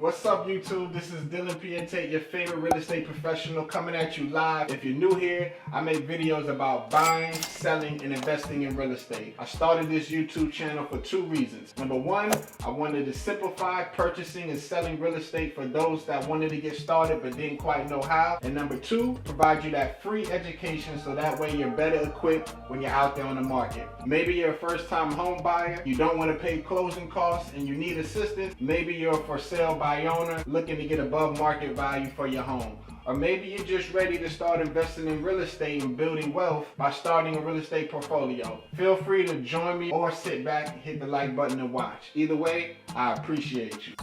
What's up, YouTube? This is Dillan Pierre, your favorite real estate professional, coming at you live. If you're new here, I make videos about buying, selling, and investing in real estate. I started this YouTube channel for two reasons. Number one, I wanted to simplify purchasing and selling real estate for those that wanted to get started but didn't quite know how. And number two, provide you that free education so that way you're better equipped when you're out there on the market. Maybe you're a first-time home buyer, you don't want to pay closing costs, and you need assistance. Maybe you're a for sale by owner looking to get above market value for your home. Or maybe you're just ready to start investing in real estate and building wealth by starting a real estate portfolio. Feel free to join me or sit back, hit the like button and watch. Either way, I appreciate you.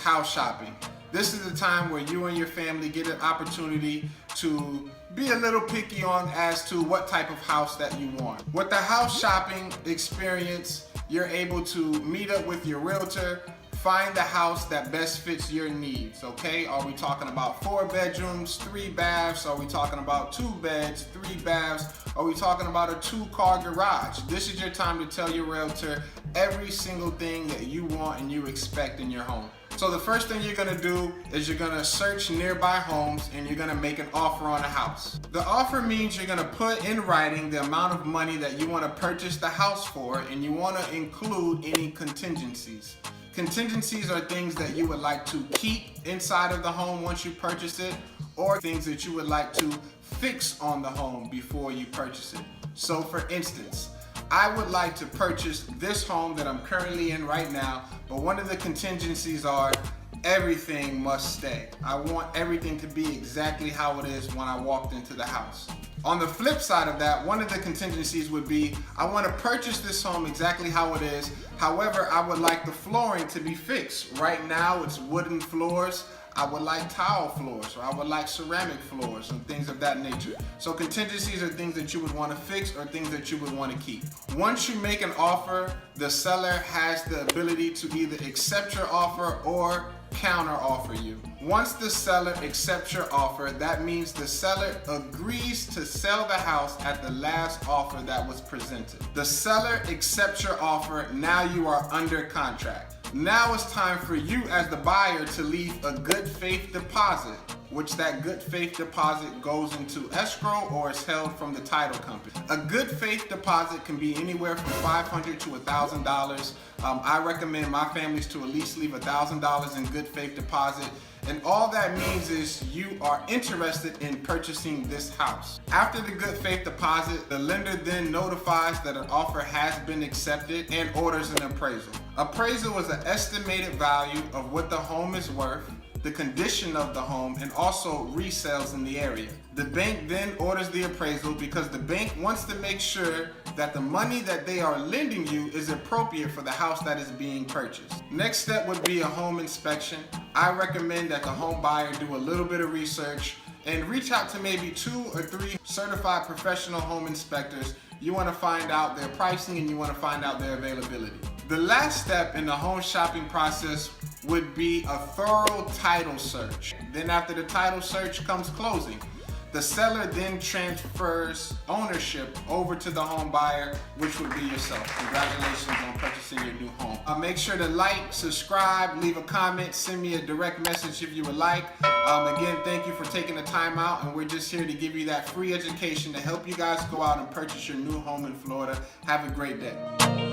House shopping. This is the time where you and your family get an opportunity to be a little picky on as to what type of house that you want. With the house shopping experience, you're able to meet up with your realtor, find the house that best fits your needs, okay? Are we talking about 4 bedrooms, 3 baths? Are we talking about 2 beds, 3 baths? Are we talking about a 2-car garage? This is your time to tell your realtor every single thing that you want and you expect in your home. So the first thing you're gonna do is you're gonna search nearby homes and you're gonna make an offer on a house. The offer means you're gonna put in writing the amount of money that you wanna purchase the house for, and you wanna include any contingencies. Contingencies are things that you would like to keep inside of the home once you purchase it, or things that you would like to fix on the home before you purchase it. So for instance, I would like to purchase this home that I'm currently in right now, but one of the contingencies are everything must stay. I want everything to be exactly how it is when I walked into the house. On the flip side of that, one of the contingencies would be, I want to purchase this home exactly how it is. However, I would like the flooring to be fixed. Right now, it's wooden floors. I would like tile floors, or I would like ceramic floors and things of that nature. So contingencies are things that you would want to fix or things that you would want to keep. Once you make an offer, the seller has the ability to either accept your offer or counter offer you. Once the seller accepts your offer, that means the seller agrees to sell the house at the last offer that was presented. The seller accepts your offer, now you are under contract. Now it's time for you as the buyer to leave a good faith deposit, which that good faith deposit goes into escrow or is held from the title company. A good faith deposit can be anywhere from $500 to $1,000. I recommend my families to at least leave $1,000 in good faith deposit. And all that means is you are interested in purchasing this house. After the good faith deposit, the lender then notifies that an offer has been accepted and orders an appraisal. Appraisal is an estimated value of what the home is worth, the condition of the home, and also resales in the area. The bank then orders the appraisal because the bank wants to make sure that the money that they are lending you is appropriate for the house that is being purchased. Next step would be a home inspection. I recommend that the home buyer do a little bit of research and reach out to maybe 2 or 3 certified professional home inspectors. You want to find out their pricing and you want to find out their availability. The last step in the home shopping process would be a thorough title search. Then after the title search comes closing. The seller then transfers ownership over to the home buyer, which would be yourself. Congratulations on purchasing your new home. Make sure to like, subscribe, leave a comment, send me a direct message if you would like. Again, thank you for taking the time out, and we're just here to give you that free education to help you guys go out and purchase your new home in Florida. Have a great day.